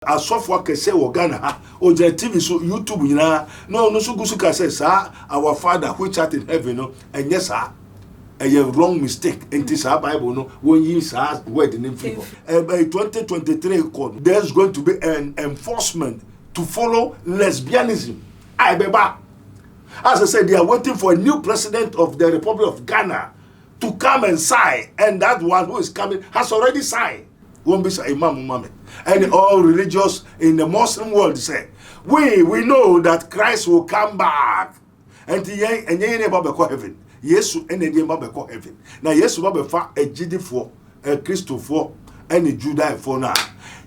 a Sofo can say Ghana or the TV so YouTube no so gusuka says sir our father which art in heaven no and yes sir a wrong mistake in this Bible no when you say word in favor by 2023 there's going to be an enforcement to follow lesbianism. Beba, as I said, they are waiting for a new president of the Republic of Ghana to come and sign, and that one who is coming has already signed. Won't be Imam Muhammad. And all religious in the Muslim world say, we know that Christ will come back. And ye never be heaven. Yesu and the Baba call heaven. Now Yesu Baba fa a Jidi for a Christo for and a Judah for now.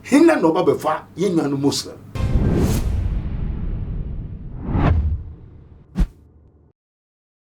Hinna no Baba fa yin no Muslim.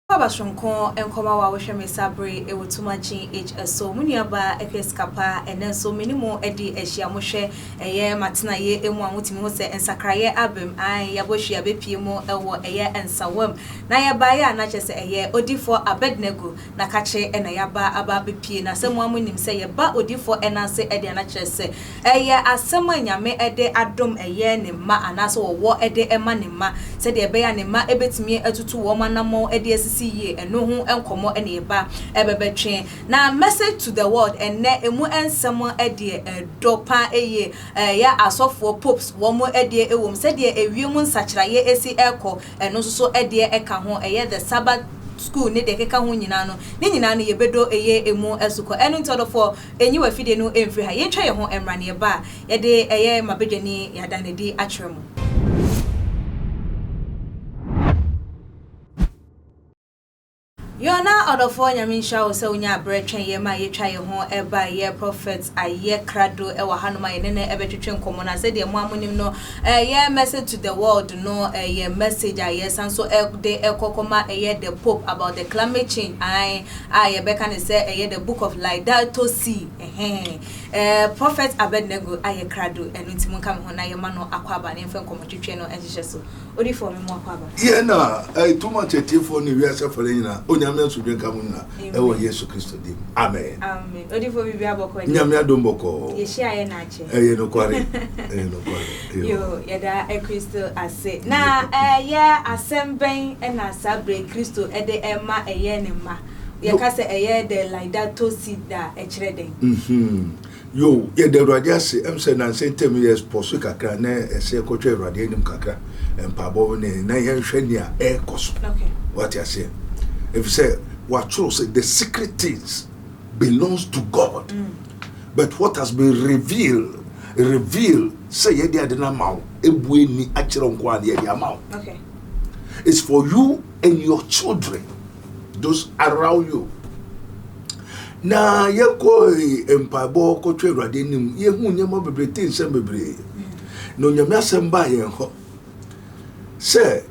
Abashonko enkoma wa wohweme sabre ewutumachi HSO muniaba ekeskapa enen so minimo edi ehia mohwe eye matena ye emu amotimi ho se ensakraye abem an yabohia bepie mu ewo eye ensawam na yaba ya na chese eye odifo Abednego na kache ena yaba aba bepie na semu amonim se yeba odifo enase edi na chese eye asema nyame ede Adom eye ne ma anaso wo ede ema ne ma se de ebe ya ne ma ebetimi atutu wo manamo ede asisi ye eno hu enkomo ene eba ebebetwe na message to the world enne emu ensemo ede dopa eye ya asofo popes wo mo ede ewom se de ewiemu nsachiraye esi eko eno so ede eka ho eye the Sabbath school ne de keka ho nyina no ne nyina no yebedo eye emu esuko eno ntodofo enyi wa fide no emfri ha ye twa ye ho emra ne eba ye de eye mabedwani yadanedi akyeremo. Yona odofo nyaminsha wo se unya bretwen ye ma ye twa ye ho eba ye prophets aye krado e wa hanoma ye ne ebetwetwe nkomo na se de mo amonim no ye message to the world no ye message aye sanso de ekokoma ye the pope about the climate change aye be kan say ye the book of light that to see prophet Abednego aye krado enu ntimu kam ho na ye ma no akwaba ne mfe nkomo twetwe no enhye so odi for me mo akwaba ye na too much for ni we ase for nyina nyame so dwen kamuna ewo Yesu Kristo dim amen amen odi fo bibia boko nyame adom boko ye shia ye na ache no kware no kware yo yeda Kristo ase na ye asemben na sabre Kristo ede ema eye ne ma ye ka se eye de like that to see da ekire den yo ye de Awurade ase em se na sentem years poso kakra na ese kotwe Awurade anim kakra empabo ne na ye hwe ni a ekoso okay what you say. If you say what true say the secret things belongs to God, but what has been revealed say ye dey adena maw ebue ni akere nko ade ye amaw. Okay, it's for you and your children, those around you. Na ye ko empabo ko twa Awurade nim ye hu nyema bebre tin sem bebre no nyame asem ba ye ho say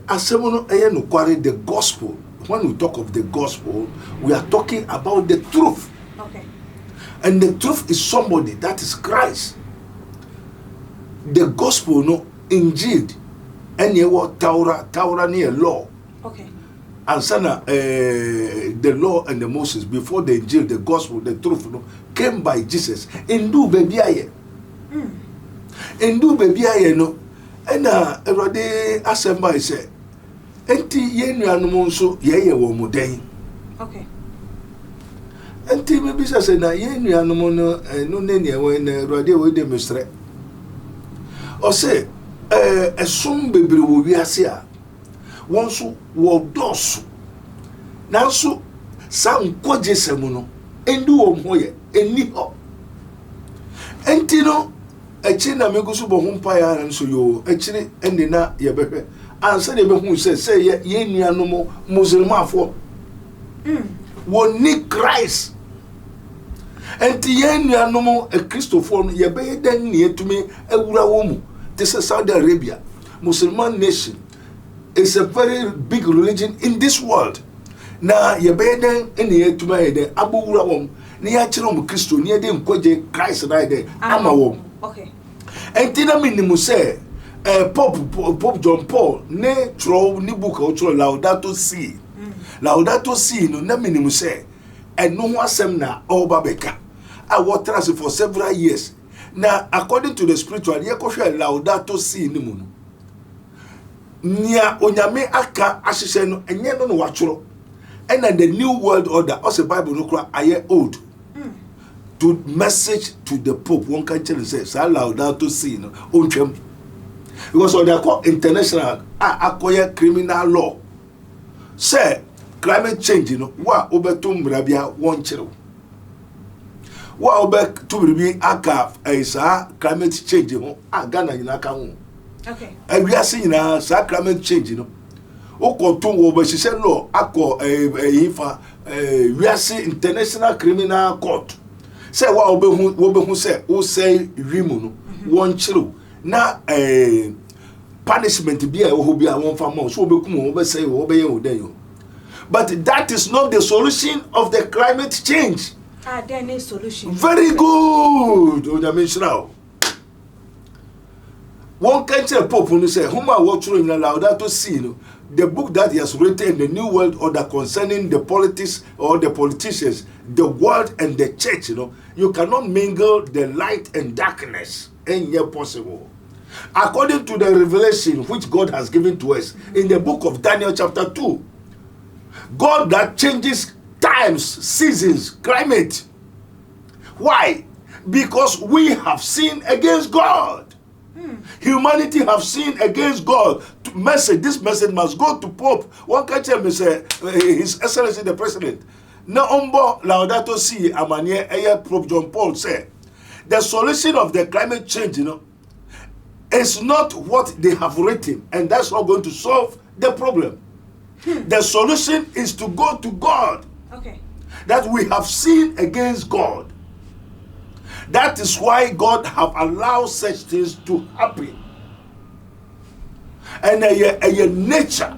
asemono eye no kware the gospel. When we talk of the gospel, we are talking about the truth. Okay. And the truth is somebody, that is Christ. The gospel no indeed any what Torah near law. Okay. And sana the law and the Moses before the Injil, the gospel, the truth no came by Jesus. Indu baby aye. Indu baby aye no. And Erode Assembly say, enti ye nuanom nso ye wo mu den. Okay. Enti me bisa say na ye nuanom no no ne ne we na Erode we de mestre. O say esom bebre wo wiase a won so wo dosu. Nanso san koje semu no endu wo ho ye eni ho. Enti no echi na megusu bo humpa ya nso yo echiri ende na ye behwe ansa de be hu se ye nuanom muslimafo woni Christ enti ye nuanom Christopher no ye be dan ne etumi awura wo mu. This is Saudi Arabia, Muslim nation. It's a very big religion in this world. Na ye be dan ne etuma ye de abowura wo ne ya kire wo Kristo ne de nkoje Christ na de ama wo. Okay. And tina minimu say Pope John Paul ne throw ni book o throw Laudato Si. Laudato Si no na minimu say and no asem na all babeka. I was for several years. Now, according to the spiritual, ye ko hwe laudato si ni mu no. Nia onyame aka ahyehyɛ no enye no watworo. And then the new world order, also Bible no kra aye old. To message to the Pope, one can tell say, "Sa laudato si no ontwem." Because they are called international acquire criminal law. Say climate change, you know, wa obetum rabia one chero. Wa obek to be aka sa climate change, you know, Ghana in aka. Okay. And we are seeing sa climate change, you know. Okotum wo she say law akọ ifa we are seeing international criminal court. Say wa obehu say o say wimu no one chero. Na punishment be a who be a one for more so be say but that is not the solution of the climate change. There is solution. Very good. One can tell Pope when say Huma watch in Laudato Si, the book that he has written in the New World Order concerning the politics or the politicians, the world and the church, you cannot mingle the light and darkness. Ain't yet possible. According to the revelation which God has given to us in the book of Daniel chapter 2, God that changes times, seasons, climate. Why? Because we have sinned against God. Humanity have sinned against God. This message must go to Pope. One can tell me, say, His Excellency the President. Na umbo laudato si amanye Pope John Paul said, the solution of the climate change, is not what they have written, and that's not going to solve the problem. The solution is to go to God. Okay. That we have sinned against God. That is why God have allowed such things to happen. And nature,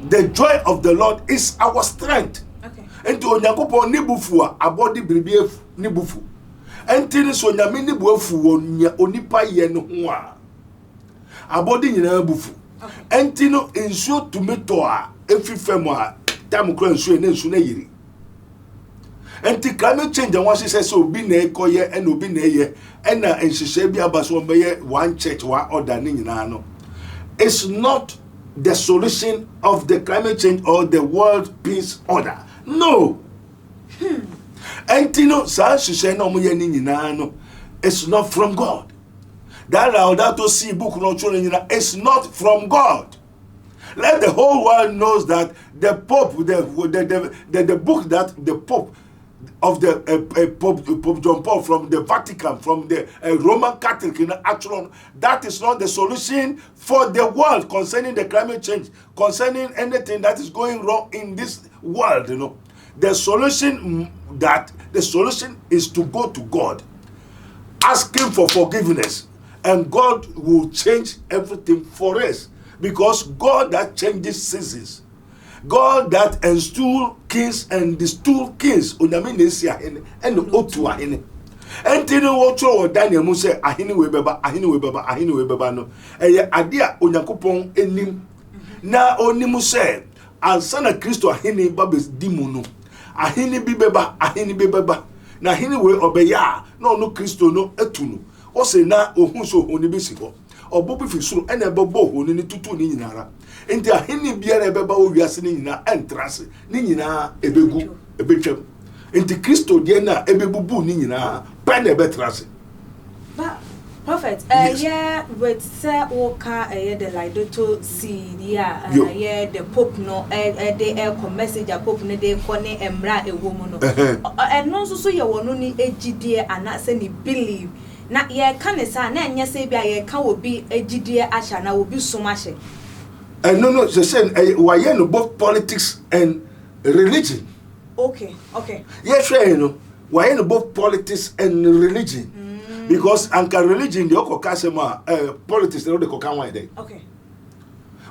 the joy of the Lord is our strength. Okay. And to onyakopo nibufu abodi biribi nibufu. Entini so nyame nibu afu onipa ye no ho a abodi nyina bufu. Entino ensuo tomato a efifem a tamukro ensuo na ensuo na yiri. Enti climate change and what she says so be na ekoye and obi na eye and na enhihye bi abaso be one church one order ni nyina no. It's not the solution of the climate change or the world peace order. No. Entino sa hihye na omoye ni nyina no, it's not from God. That Laudato Si book no nyina is not from God. Let the whole world knows that the Pope, the book that the Pope of the Pope John Paul from the Vatican, from the Roman Catholic, actually, that is not the solution for the world concerning the climate change, concerning anything that is going wrong in this world. The solution is to go to God, ask Him for forgiveness, and God will change everything for us, because God that changes seasons. God that install kings and distool kings onyame nesia hene and otu ahene entino wo tro Daniel mu say ahene we beba no eye ade a onyankopon enim na onim say ansa na Kristo ahene ba di mu no ahene bi beba na ahene we obeya na ono Kristo no etu no o say na ohun so oni bi si ho obobu fi suru ena bebo ho ni tutu ni nyinara enti ahene biara ebeba o wiase ni nyina entrase ni nyina ebegu ebetwam enti Kristo de na ebebubu ni nyina pa na ebetrase. But prophet yeah with say oka the Laudato Si yeah the Pope no the message a Pope no dey kone emra ewo mu no no so ye wono ni egidie anase ni believe na ye kan say na enya say bia ye kan obi egidie asha na obi somashe. No, they say why no both politics and religion. Okay. Yes, why no both politics and religion? Because anka religion the okokasema politics no the kokan there. Okay.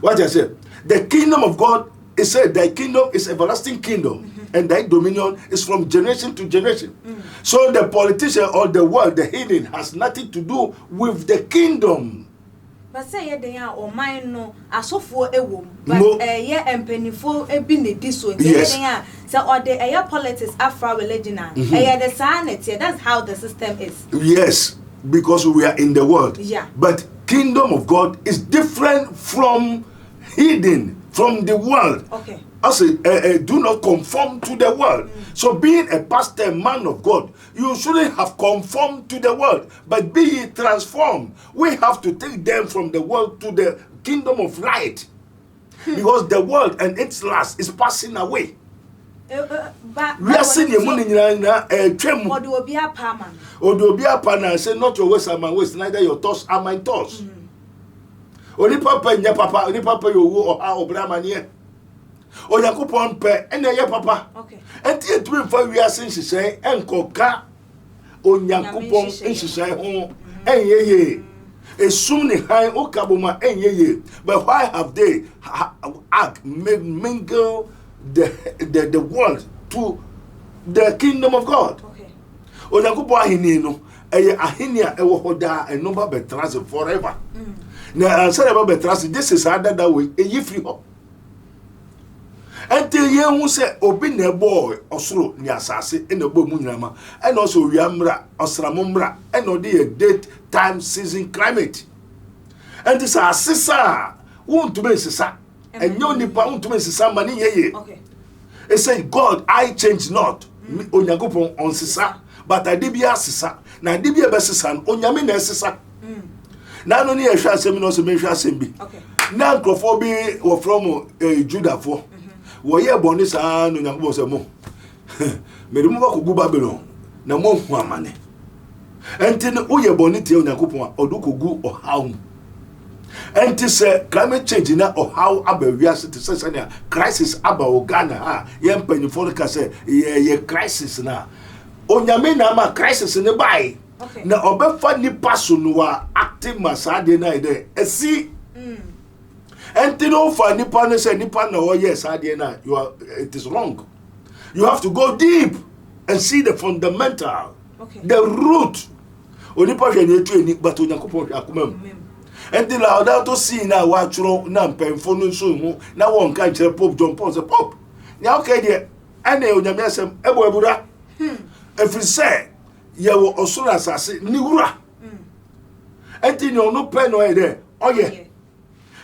What I said, the kingdom of God is said thy kingdom is everlasting kingdom, and thy dominion is from generation to generation. So the politician or the world, the healing has nothing to do with the kingdom. But say ye dey o man no asofo ewom but ye empanifo ebi ne diso ye dey say or the politics afra religion the sa na that's how the system is. Yes. because we are in the world. Yeah. But kingdom of God is different from hidden, from the world. Okay. I say, do not conform to the world. So being a pastor, man of God, you shouldn't have conformed to the world, but be ye transformed. We have to take them from the world to the kingdom of light. Because the world and its lust is passing away. We are seeing the money in a tremor. Odobia say, not your ways are my ways, neither your thoughts are my thoughts. Only papa and your papa, only papa you or how Brahmania. O Yakupon pe and your papa. Okay. And the 25 years since she say, and coca on Yakupon and she say, oh, and ye. As soon as I okabuma and ye. But why have they mingle the world to the kingdom of God? Okay. O Yakupon ahinino, ahinia ewo hoda and number betrans forever. Now, say about betrans, this is harder that way, a ye free up. Until ye who say, Obi ne boy, or slow, near Sassy, in the Bomunama, and also Yamra, or Sramumbra, and no dear date, time, season, climate. And this our sister, won't to be sister, and no nipa won't to be sister money ye. Okay. It say, God, I change not, on Yagopon on sister, but I did be a sister, now did be a best son, on Yamin sister. Now, no near shall say, no, so may shall be. Okay. Now, Crophobi or from Judah for. Woye boni sa no nyango se mo me dum ba ko gu Babylon na mo hu amane enti ne woye boni tie Onyankopon a odu ko gu ohaw enti se climate change na ohaw abawiase te se na crisis aba Ghana ha ye mpanyifo ka se ye crisis na onyame na ma crisis ne bai na obefa nipa so no wa active masade na ide esi and no for nipa say nipa na oh yes na you are it is wrong. You have to go deep and see the fundamental, the root. Onipa hwe na etu eni but Onyankopon hwe akomam. And the lauda to see na wa tworo na mpemfo no so hu na won kan kire Pope John Paul say Pope. Nya okay there ene onyame asem ebo abura. Every say ye wo osoro asase ni wura. Enti no no pe no e there. Oye.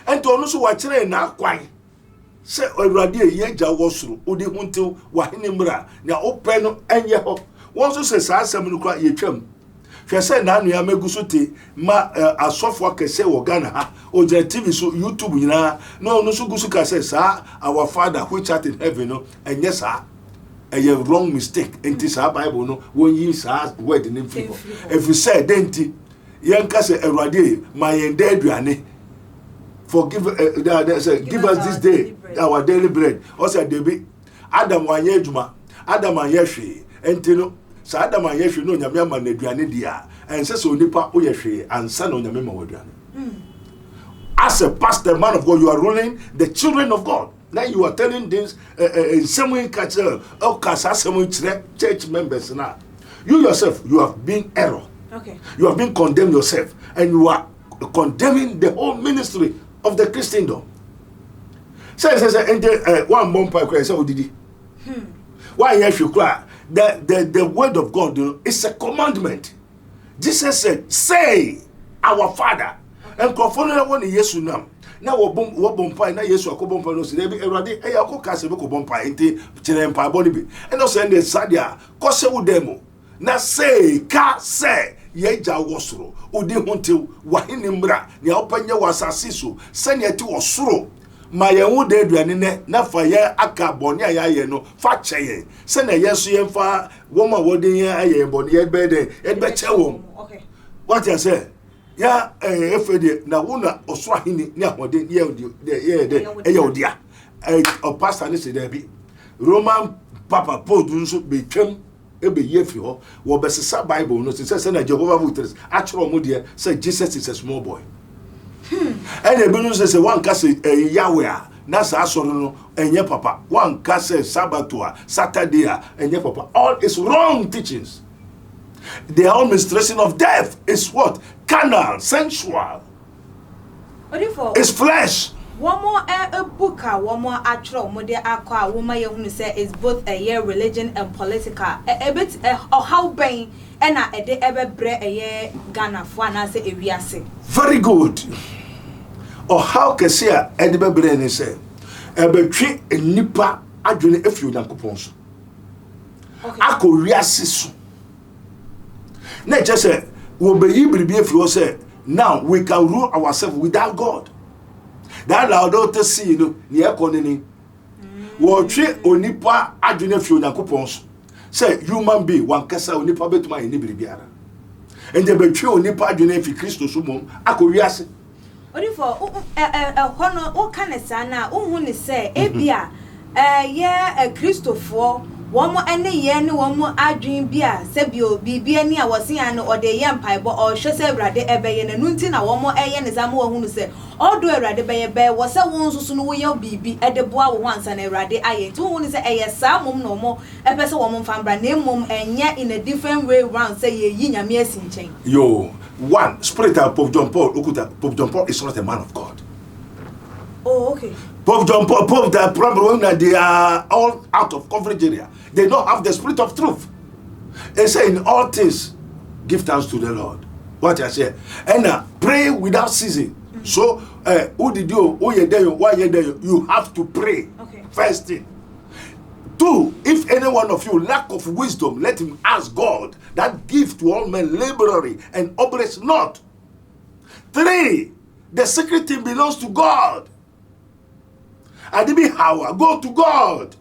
And to also watch na kwan say Awurade ye gya wosoro odi huntew wa henimra na open no enye ho won so say sa asem no kwa ye twam hwe say na anu ya meguso te ma asofo akese wo Ghana ha o je TV so YouTube nyina no no so gusu ka say sa our father which art in heaven no enye sa a wrong mistake enti sa Bible no won yin sa word in free if you say denti yanka say Awurade ma yende aduane forgive give us this day our daily bread. Also, Debbie Adam wanye juma Adam anyehwe entino sa Adam anyehwe no nyame ama na aduane dia and say so nipa oyehwe ansa no nyame ma waduane. As a pastor, man of God, you are ruling the children of God. Now you are telling this in some way culture church members now. You yourself, you have been error. Okay. You have been condemned yourself and you are condemning the whole ministry of the Christendom. Say one bumper cry say odidi. Why you cry? The word of God is a commandment. Jesus said, "Say, our Father." And confound one Yesu nam. Now wo bumper na Yesu akobumper no say be Erade e akoka se be ko bumper enti kire mpa body bi. And also the sadia kose wo demo. Na say ka say ye gya wosoro odi hontew wahene mbra ne opanya wasase so sane ati wosoro ma ye hu de aduane ne na fa ye aka bone ayaye no fa kyeye sane ye so ye fa woma wodin ye aye bone ye be de ye be kyewom. Okay, what you say ya efede na wona osoro ahene ne ahode ye odia o pastor ne se there bi Roman Papa Paul nso be twam ebe yefi ho wo besesa Bible no say na Jehovah Witness actual mo de say Jesus is a small boy. And ebi no say one ka say Yahweh na sa asoro no enye papa one ka say Sabbath Saturday enye papa. All is wrong teachings. The administration of death is what? Carnal, sensual. What if it's flesh. one more a book, one more actual model aqua woman who say is both a year religion and political. A bit or how bang and a day ever bread a year Ghana for an answer a reassay. Very good. Or how can say Edinburgh Brain say a betray a nipper adrenaline if you don't coupons. I could reassess. Nature say, will be if you say, now we can rule ourselves without God. That allowed to see, near Conning. Will treat Onipa adrenaline if you don't coupons. Say, human being, one cassa Onipa bet my nibibiara. And the betray Onipa adrenaline if Christus sumum, I could reassess. Only for honor, all kind of sana, who say, Ebia, yeah, a Christopher. One more any year, no one more I dream beer, Sebio, be any I was seeing or the young pipe or Shose Rade Ebe and Nuntin, a one more ayan is a more who say, all do a Rade Bay bear was a one so soon will be at the bois once and a Rade I two one is a salmon no more, a person woman found by name mum and yet in a different way round say ye yin a mere sin chain. Yo, one spirit of Pope John Paul, Pope John Paul is not a man of God. Oh, okay. Pope John Paul, Pope the problem that they are all out of coverage area. They don't have the spirit of truth. They say in all things, give thanks to the Lord. What I say, and pray without ceasing. So, who did you? Who you there? Why you there? You have to pray. Okay. First thing. Two, if any one of you lack of wisdom, let him ask God that give to all men liberally and operate not. Three, the secret thing belongs to God. Adibi Hawa, go to God.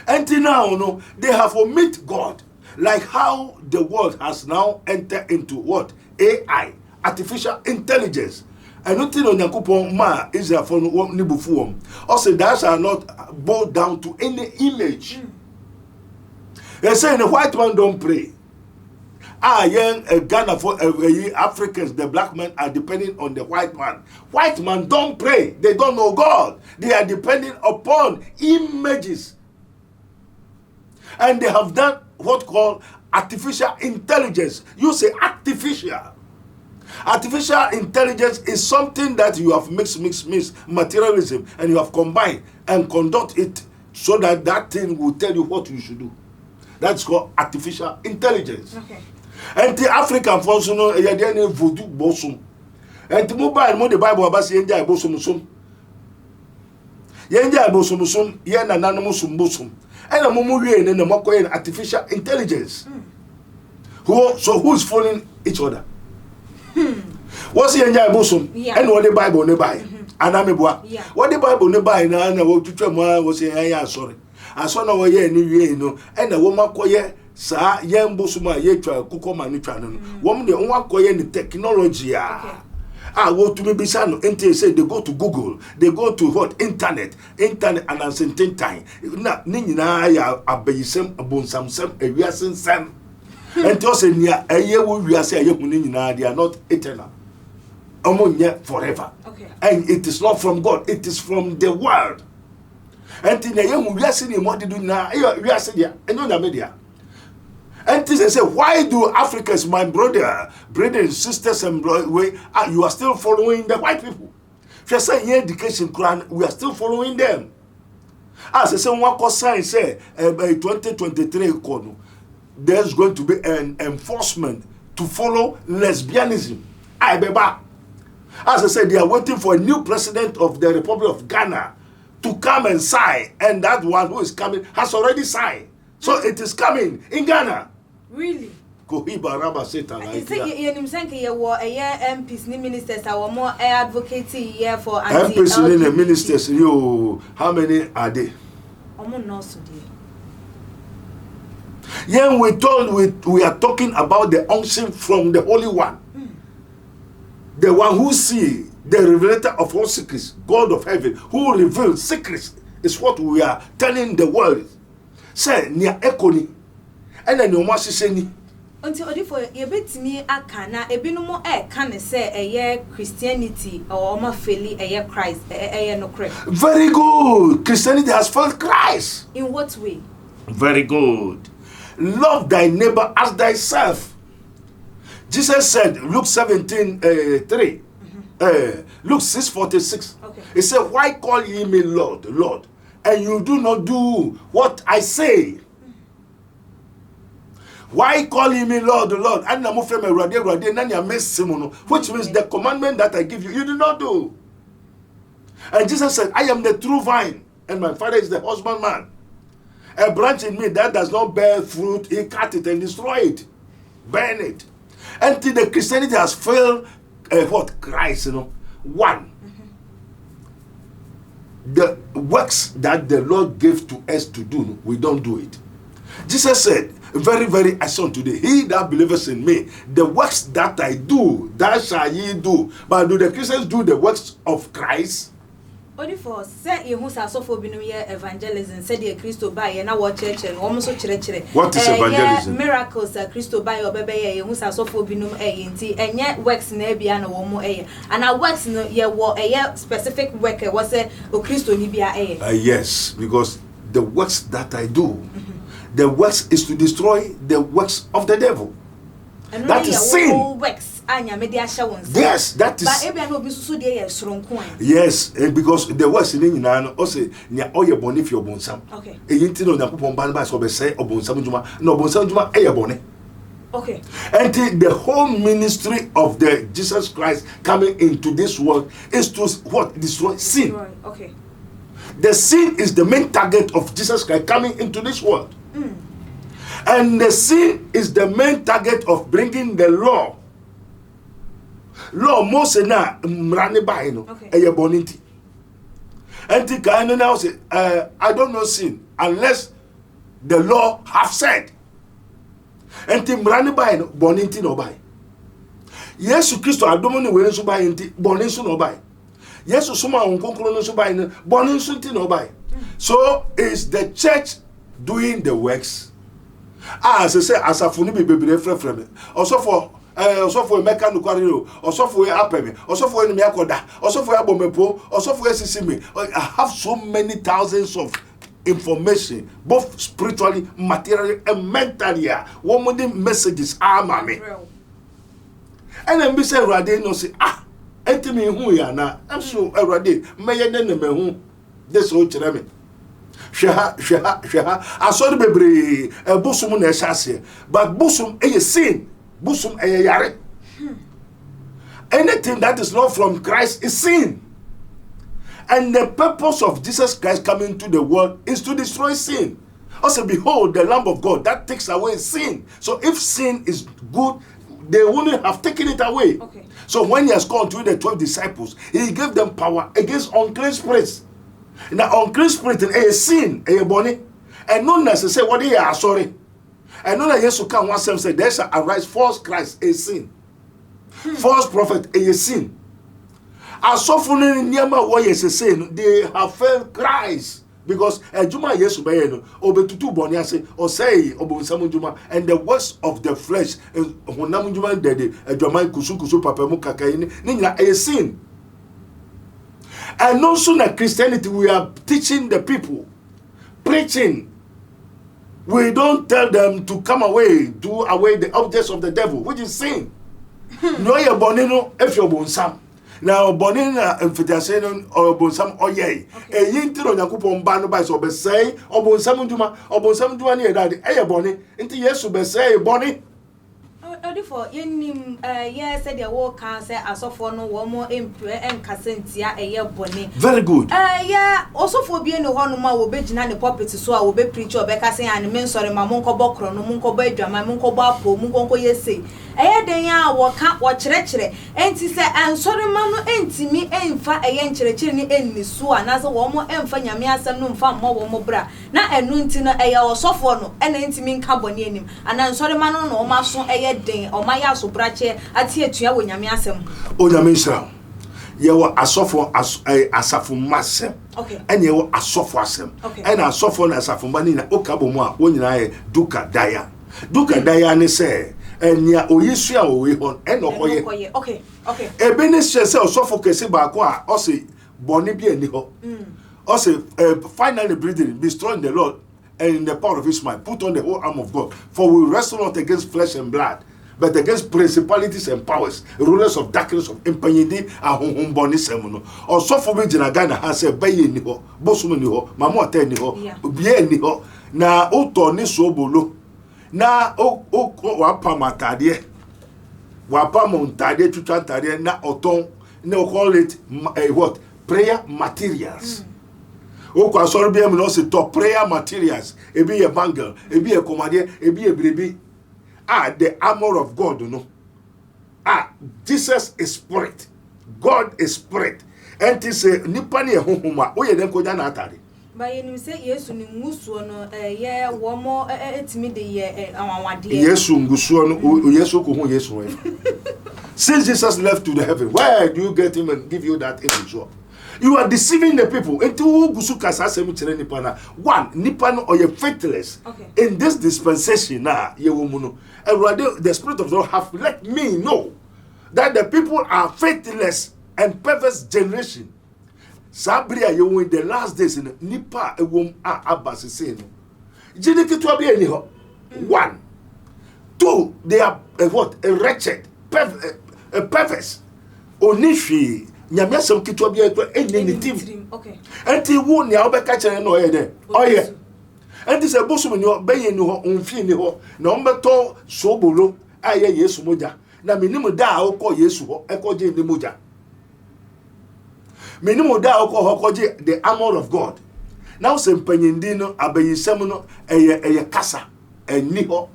Until now, no, they have omit God. Like how the world has now entered into what? AI, artificial intelligence. And nothing on Yakupon ma is there for Nibufuum. Also, that shall not bow down to any image. They say the white man don't pray. Young Ghana for Africans, the black men are depending on the white man. White man don't pray. They don't know God. They are depending upon images. And they have done what called artificial intelligence. You say artificial. Artificial intelligence is something that you have mixed materialism and you have combined and conduct it so that that thing will tell you what you should do. That's called artificial intelligence. Okay. And the African folks know a voodoo bosom. And the mobile the Bible about Yenja bosom. Yenja bosom, yen and animosum bosom. And a mumu and the Moko artificial intelligence. Who's following each other? What's the Yenja bosom? And what the Bible nearby? And I'm a boy. What the Bible nearby now and I want to tell my was saying, sorry. I saw no way no, and a woman koye. Sa yem bosuma ye twa kukoma ni twa no wom de onwa koye ni technology go to me bisa no ente say they go to Google, they go to what internet and at same time na ni nyina ya abayisem abonsamsem ewiasensem ente o say nia eye wo wiase aye hu ni nyina they are not eternal omonye forever. Okay. And it is not from God, it is from the world. Ente na ye hu wiase ni mo de do na wiase dia enyo na media. And they say, why do Africans, my brothers, sisters, and you are still following the white people? If you say education, we are still following them. As I say, one cause science say, by 2023, there's going to be an enforcement to follow lesbianism. As I said, they are waiting for a new president of the Republic of Ghana to come and sign, and that one who is coming has already signed. So it is coming in Ghana. Really? Kohiba Raba Satan. I say you nimsanke ye wo MPs ni ministers are more advocating here for MPs ni ministers you how many are they? Omo no so dey. Yeah, we are talking about the unction from the Holy One. The one who see the revelator of all secrets, God of heaven, who reveals secrets is what we are telling the world. Say near ekoni. And then you must say ni. Until for ye betimi aka na ebinom ka ne say eye Christianity or ma feli eye Christ eye no correct. Very good. Christianity has failed Christ. In what way? Very good. Love thy neighbor as thyself. Jesus said, Luke 17:3. Luke 6:46. Okay. It said, why call ye me Lord, Lord, and you do not do what I say? Why call ye me Lord, Lord? Which means the commandment that I give you, you do not do. And Jesus said, I am the true vine, and my Father is the husbandman. A branch in me that does not bear fruit, he cut it and destroy it, burn it. Until the Christianity has failed what? Christ, One. The works that the Lord gave to us to do, we don't do it. Jesus said, very, very assured today, he that believeth in me, the works that I do, that shall ye do. But do the Christians do the works of Christ? Only for say you who are Sofo binu ye evangelism said the Christo by na what church and almost chere. What is evangelism? Miracles Christo by or bebe who are Sofo binu nti and yet works na bia na wo mo and our works no ye wo specific work was a Christo ni bia yes, because the works that I do, the works is to destroy the works of the devil. And that is sin. Works. Yes, that is. Yes, because the words in Inana also near all your bonnet for your bonsam. Okay. A yintin on the Ban by so say or bonsamjuma, no bonsamjuma, a bonnet. Okay. And the whole ministry of the Jesus Christ coming into this world is to what? Destroy sin. Okay. The sin is the main target of Jesus Christ coming into this world. And the sin is the main target of bringing the law. Law Moses na mrane by no eye boninti. Enti kan now say I don't know sin unless the law have said. Enti mrane by no boninti no by. Yesu Kristo Adom no we so by enti bonin so no by. Yesu suma onkonkro no so by no bonin so enti no by. So is the church doing the works? As I say asafuni be bebre frefreme. Also for Sofo meka no kware o Sofo apeme o Sofo enemi akoda o Sofo abomepo o Sofo esisimi. I have so many thousands of information both spiritually, materially and mentally. One of messages are mame and then be say Rade no say entimi hu ya na so Rade meye ne me hu this o kire me hwe asori bebre bosum na ehase but bosum eye sin. Busum yare. Anything that is not from Christ is sin. And the purpose of Jesus Christ coming to the world is to destroy sin. Also, behold, the Lamb of God that takes away sin. So if sin is good, they wouldn't have taken it away. Okay. So when he has called to the 12 disciples, he gave them power against unclean spirits. Now, unclean spirit is a sin, a body, and not necessarily what they are sorry. And know that Yesu can once say there shall arise false Christ, a sin. False prophet, a sin. As so for Niama Wayes saying they have failed Christ. Because Juma Yesu Bayeno, Obetutu Boniase, or say Obo Samujuma, and the works of the flesh, Honamujuma Dede, a Jamai Kusukusu Papamuka Kaini, Nina, a sin. And no sooner Christianity, we are teaching the people, preaching. We don't tell them to come away, do away the objects of the devil, which is sin. No, you're bonino if you're bonsam. Now, bonina and fitaseno or bonsam or yea. A yintro Yakupon Bano by so be say, or bonsam Juma near daddy, a bonny, into Yesu be say, bonny. For in yes, said your war cancer as of for no one more and Cassentia a year bonny. Very good. Yeah, also for being the one more will be Jinan the puppet so I will be preacher Becca and men sorry, my Munko Bokro, no Munko Bedra, my Munko Bapo, Munko Yesi. Then ya walk up what treachery, and she said, and sorry, Mamma, and me ain't fa a yen chirchini in Miss Sua, and as a woman and for Yamias and no far more bra. Now a nuntina a or soft and intimate carbonium, and I'm sorry, man, no mason a day or my ass brache at here to you when Yamiasem. Oh, Yamisha, you were a soft as a massem. Okay. And you were a soft wasem. Okay. And a soft one as a fumanina, Okaboma, when I Duka Daya. Duka Daya, say. And ya oyisua owe hon eno koye okay ebenezer say osofo kese ba ko a o say boni bi ani ho o say finally breathing be strong in the Lord and in the power of his might put on the whole arm of God for we wrestle not against flesh and blood but against principalities and powers, rulers of darkness of impanyidi ahohomboni semuno. Or Sofo be jina Ghana ha say baye ni ho, bosumu ni ho, mama ota ni ho, bie ni ho. Na oto ni sobolo. Na o wapa matade. Wapa montade tutantade na oton. They call it what? Prayer materials. Okwa sorry be no say to prayer materials. E be a bangle, e be a commandie, e be a baby. The armor of God, you know. Jesus is spirit. God is spirit. And it say nipa ne honhoma. O ye den ko na atare. Ba ye nim say Yesu ni ngusuo no ye wo mo etimi de ye anwawade. Yesu ngusuo no Yesu ko hu Yesu we. Since Jesus left to the heaven, where do you get him and give you that image? You are deceiving the people. One, nipa no or you faithless. In this dispensation now, the Spirit of God have let me know that the people are faithless and perverse generation. Sabria you in the last days in nipa abasiseno. One, two, they are what? A wretched, perverse, onishi. Nyame asem kitwa bia to enye team. Okay. Enti wo ne obeka kire no ye de. Oye. Enti se bosum ni obeye ni ho onfi ni ho na ombeto sobolo aye Yesu Mogya. Na menimu da akọ Yesu ho ekoje ni Mogya. Menimu da akọ ho koje the armor of God. Now se mpanyindi no abayisem no eye kasa eni ho.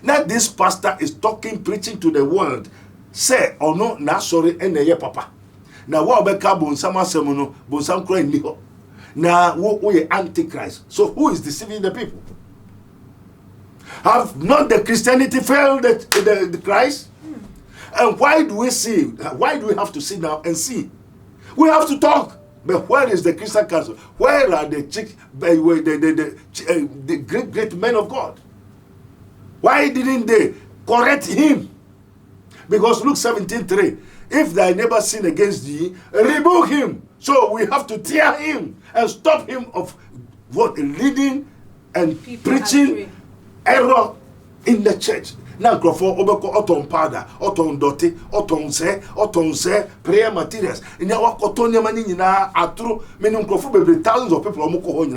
Now this pastor is talking, preaching to the world. Say or no na sorry ene papa. Na wa obeka bonsam asem no bonsam kra ni ho. Na wo ye antichrist. So who is deceiving the people? Have not the Christianity failed the Christ? And why do we see? Why do we have to sit down and see? We have to talk. But where is the Christian council? Where are the great men of God? Why didn't they correct him? Because Luke 17:3, if thy neighbor sin against thee, rebuke him. So we have to tear him and stop him of what? Leading and people preaching error in the church. Now, Crawford, Obeko, Oton Pada, Oton Dote, Oton Se, prayer materials. In our Cotonia Manina, Atru, many Crawford, thousands of people, Omoko,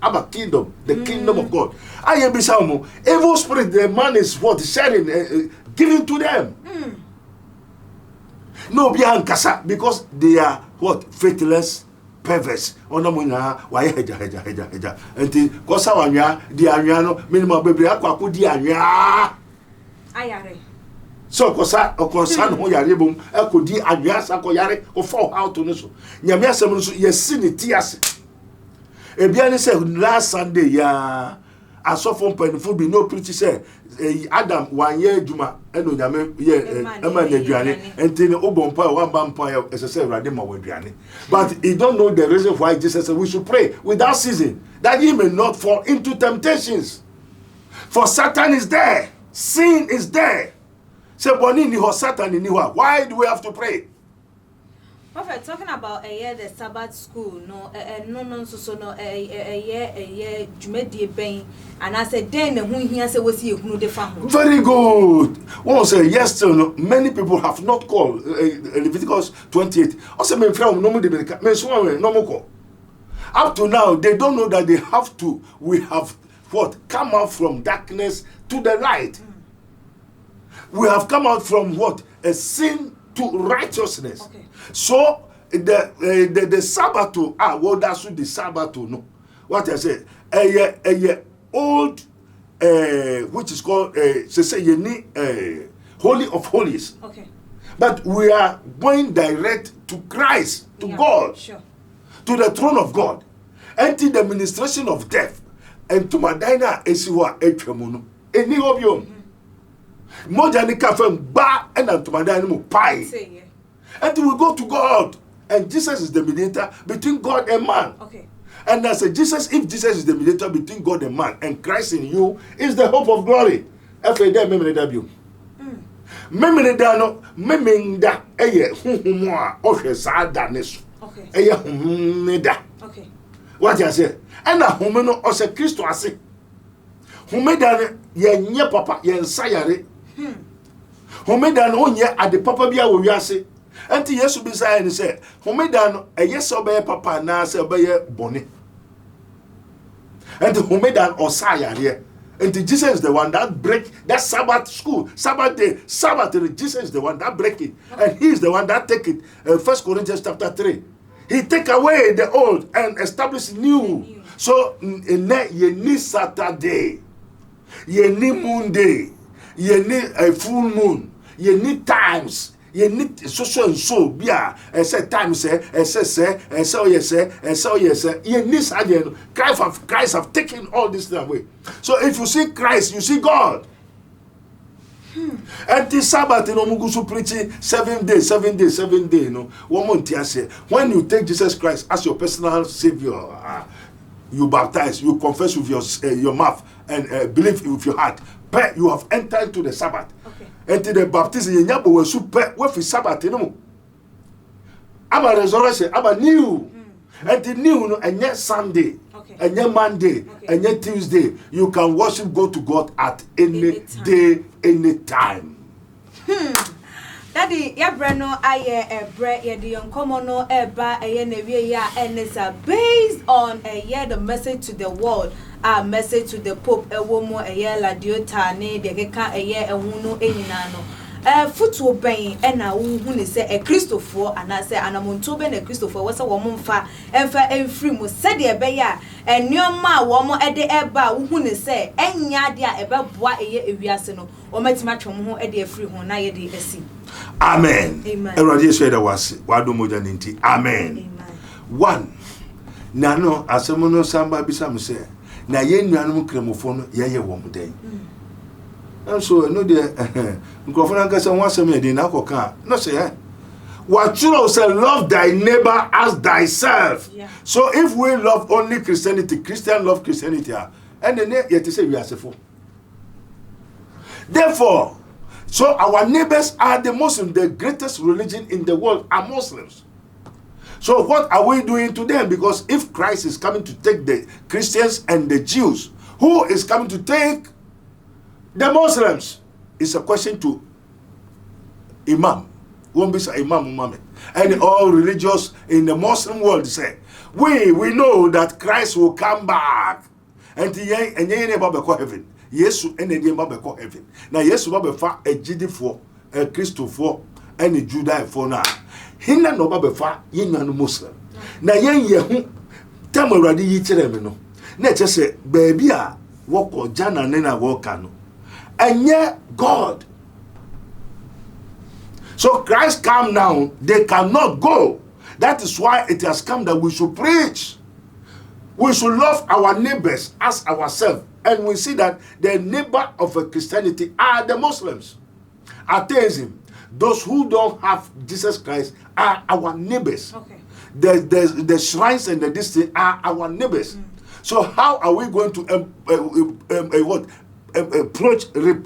Abba kingdom, the kingdom of God. I am Bisamo. Evil spirit, the man is what? Sharing, giving to them. No, Biankasa, because they are what? Faithless, perverse. Onamuna, why heja. And Kosa Wanya, Diano, minimum baby, Aquaku Diana. Ayare. So Kosa, or Kosan, Hoyaribum, Akudi, Anyasa, Koyare, or fall out to Nusu. Yamia Samus, yes, sin it, yes. Ebiane said last Sunday, ya a Sofo penful be no pretty say Adam 1 year Juma eno nyame ye ema na aduane enti ne obompa one bampa as I say radema we aduane. But he don't know the reason why Jesus said we should pray without ceasing, that he may not fall into temptations. For Satan is there, sin is there. Say boni ni ho Satan ni ho. Why do we have to pray? Prophet, talking about the Sabbath school, no, so no, Jumedi Bain, and I said, then who he has was you who the family. Very good. One say, yes, sir, many people have not called Leviticus 28. Also, my friend, no more. Up to now, they don't know that they have to. We have what? Come out from darkness to the light. We have come out from what? A sin to righteousness. Okay. So the Sabbath, what that's the Sabbath, no. What I say, a old, which is called, Holy of Holies. Okay. But we are going direct to Christ, to God, sure. To the throne of God, and to the ministration of death, and to Madina Esiwa Echemuno. Any of you. Mogya ni kafem ba and to Madina mu pai. And we go to God, and Jesus is the mediator between God and man. Okay. And I say, if Jesus is the mediator between God and man, and Christ in you is the hope of glory. Okay. What I say? And a homeno ose Christo ase. Humeda ye nye papa ye nsayare. homeda no onye ade papa bia wo wiase enti Yesu bi say ni say homeda no yes obeye papa na say obeye bone enti homeda osayare enti Jesus is the one that break that Sabbath school Sabbath day Jesus is the one that break it and he is the one that take it 1 Corinthians chapter 3 he take away the old and establish new. So in ye need Saturday, ye need moon day, ye need a full moon, ye need times, ye need so and so bia say times say ye need again. Christ have taken all this away. So if you see Christ, you see God. And this Sabbath, you know, Mugusu preaching 7 days, 7 days, 7 days. You know, one month I say, when you take Jesus Christ as your personal Savior, you baptize, you confess with your mouth and believe with your heart. You have entered into the Sabbath. Okay. Into the baptism, you nyabo we super with the Sabbath. You know, about resurrection, about new, and the new, no, and yet Sunday. And yet Monday, and yet Tuesday, you can worship God to God at any day, any time. Daddy, ya brano aye bre ye the uncommon no eba aye newie ya and it's based on the message to the world, a message to the Pope, a woman aye la diotane, the keka aye ehunu enyina Footwo ben ena wo hu ne se Christopher anase anamonto be na Christopher wo se wo mfa emfa emfiri mu se de ebe ya enyoma wo mo ede eba wo hu ne se enya de a ebe boa eye ewiase no wo matima twom ho ede afiri ho na ye de esi. Amen. Everybody Yesu eda wase wado Mogya nti. Amen. One. Na no asemono samba bisam se na ye nuanum kremofo no ye wo mo den. And so no dear Microphone can say once a minute in Akoka. No say what you say, love thy neighbor as thyself. Yeah. So if we love only Christianity, Christian love Christianity, and then yet to say we are Sofo. Therefore, so our neighbors are the Muslims, the greatest religion in the world are Muslims. So what are we doing to them? Because if Christ is coming to take the Christians and the Jews, who is coming to take the Muslims? It's a question to Imam. Won't be Imam Muhammad. And all religious in the Muslim world say, we know that Christ will come back. And ye never be called heaven. Yesu and ye never be called heaven. Now Yesu be fa a Jidi for a Christopher and a Judah for now. Hinna no be fa ye no Muslim. Now ye tell me ready ye tell me no. Na just say baby a walk or jana nena walk no. And yet God. So Christ come now, they cannot go. That is why it has come that we should preach. We should love our neighbors as ourselves. And we see that the neighbor of a Christianity are the Muslims. Atheism, those who don't have Jesus Christ are our neighbors. Okay. The shrines and the district are our neighbors. So how are we going to approach them?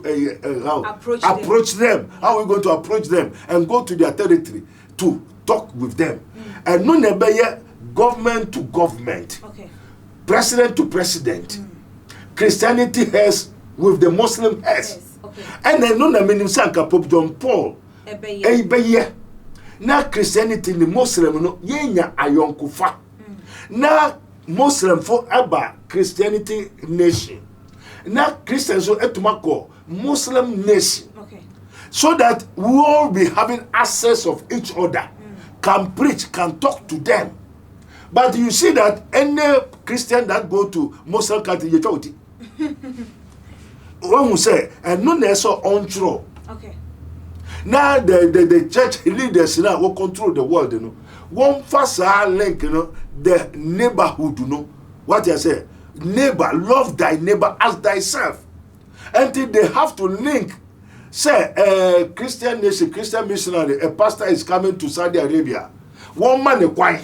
How are we going to approach them and go to their territory to talk with them? And no never government to government, president to president. Christianity has with the Muslim has. And then no meaning sanka Pope John Paul. Na Christianity ni Muslim no yenya ayonkufa. Na Muslim for aba Christianity nation. Now Christians so etumako Muslim nation. So that we all be having access of each other, can preach, can talk to them. But you see that any Christian that go to Muslim country, you talk to when we say and no so untrue. Okay. Now the church leaders now will control the world, you know. One first link, you know, the neighborhood, you know. What you say? Neighbor, love thy neighbor as thyself. Until they have to link. Say, a Christian nation, Christian missionary, a pastor is coming to Saudi Arabia. One man a kwai.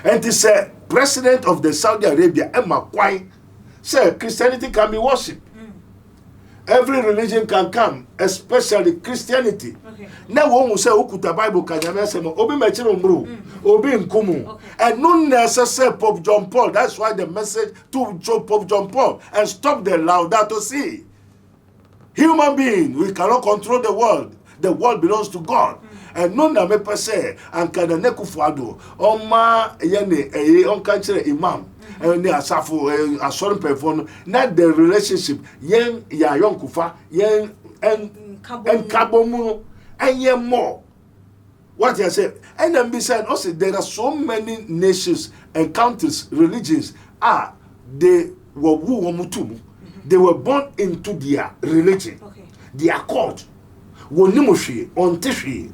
And he said, president of the Saudi Arabia, Emma kwai. Say, Christianity can be worshipped. Every religion can come, especially Christianity. Now one will say, "Ukuta Bible kanyame sema obi mechiro mru, obi nkumu." And no necessary Pope John Paul. That's why the message to Pope John Paul and stop the Laudato Si. human being, we cannot control the world. The world belongs to God. And no na me pese anka na nekufuado oma yene onka chere imam ne asafo asori perform na the relationship yen ya yonkufa yen en kabomu and yen more. What I say, and then beside also there are so many nations and countries, religions they were they were born into their religion, their cult. Wonimushi on tishi.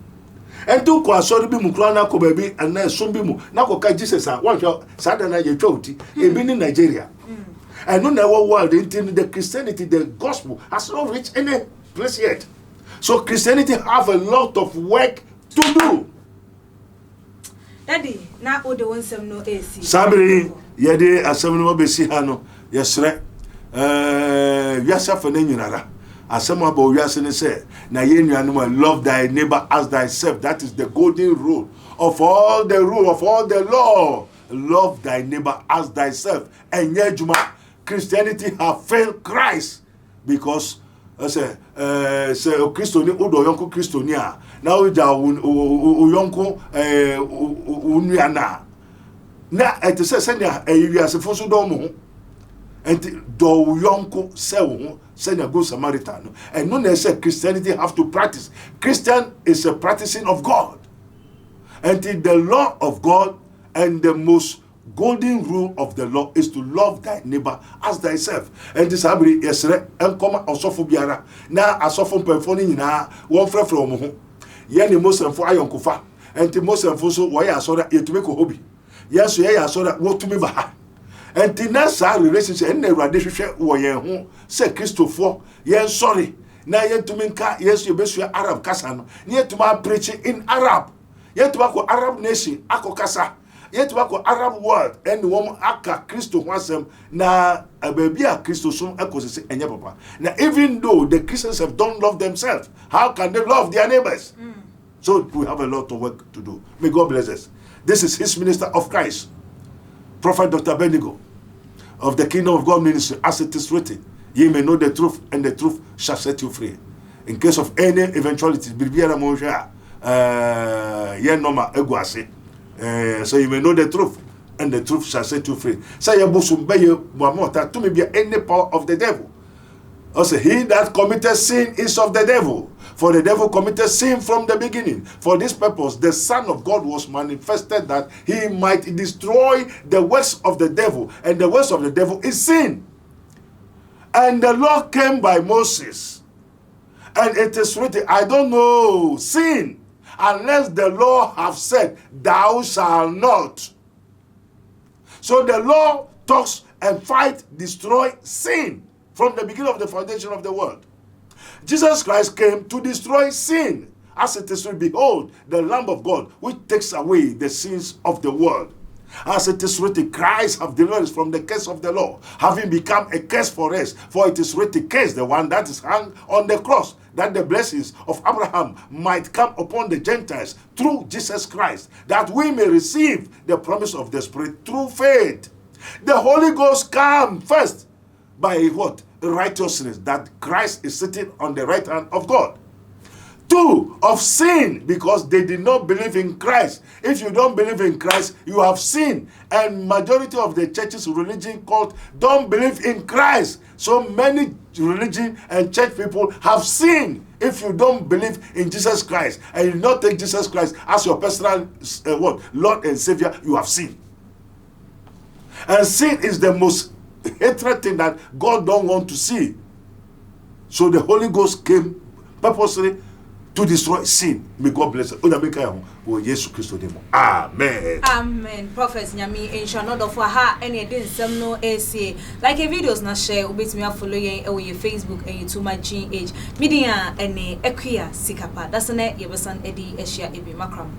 And to kwa sorry be mukrana ko baby and na so be mu na ko ka Jesus one sada na ye twoti e bi in Nigeria. And no na world into the Christianity, the gospel has not reached any place yet. So Christianity have a lot of work to do. Daddy, na o de wonsem no AC. Sabri ye de asem no be si ha no yesre wiasa fa na nyinara. Asem aba wiase ne say na ye nuanom love thy neighbor as thyself. That is the golden rule of all the law. Love thy neighbor as thyself. And juma Christianity have failed Christ because say Christo ni odo yonko Christo ni a na o ja yonko unuana na ete say na wiase fo so do mo and do yonko se wo send a good Samaritan. And no one said Christianity have to practice. Christian is a practicing of God. And the law of God and the most golden rule of the law is to love thy neighbor as thyself. And this habri yesre and come Sofo biara. Na asofo performing na one friend from home. Yeni Muslim for ayon kufa. And the Muslim for so why asora yetume ko hobby. Yes, ye asora what to me ba. And the next relationship and the radiation wo yen ho say Christopher yen sorry na yen to minka yes you be Arab kasa no yen to ma preaching in Arab yen to ko Arab nation akokasa yen to ko Arab world and wo aka Christo wasem na baby a Christo so ekosese enye papa. Now even though the Christians have don't love themselves, how can they love their neighbors? So we have a lot of work to do. May God bless us. This is his minister of Christ, Prophet Dr. Abednego of the Kingdom of God Ministry, as it is written, ye may know the truth, and the truth shall set you free. In case of any eventuality, so you may know the truth, and the truth shall set you free. Say to me be any power of the devil. Also, he that committed sin is of the devil. For the devil committed sin from the beginning. For this purpose, the Son of God was manifested that he might destroy the works of the devil. And the works of the devil is sin. And the law came by Moses. And it is written, I don't know sin, unless the law have said, thou shalt not. So the law talks and fight, destroy sin from the beginning of the foundation of the world. Jesus Christ came to destroy sin. As it is written, behold, the Lamb of God, which takes away the sins of the world. As it is written, Christ have delivered us from the curse of the law, having become a curse for us. For it is written, curse the one that is hung on the cross, that the blessings of Abraham might come upon the Gentiles through Jesus Christ, that we may receive the promise of the Spirit through faith. The Holy Ghost come first by what? Righteousness, that Christ is sitting on the right hand of God. 2, of sin, because they did not believe in Christ. If you don't believe in Christ, you have sinned. And majority of the churches, religion called, don't believe in Christ. So many religion and church people have sinned. If you don't believe in Jesus Christ and you not take Jesus Christ as your personal Lord and Savior, you have sinned. And sin is the most hatred thing that God don't want to see. So the Holy Ghost came purposely to destroy sin. May God bless us. Yesu Christo name. Amen. Amen. Prophet Nyami insha no do for ha any din sem no AC. Like a videos na share obet me follow yen e your Facebook and YouTube my CIash. Media ene ekuya sikapa. That's na yebesan edi ehia ebi makram.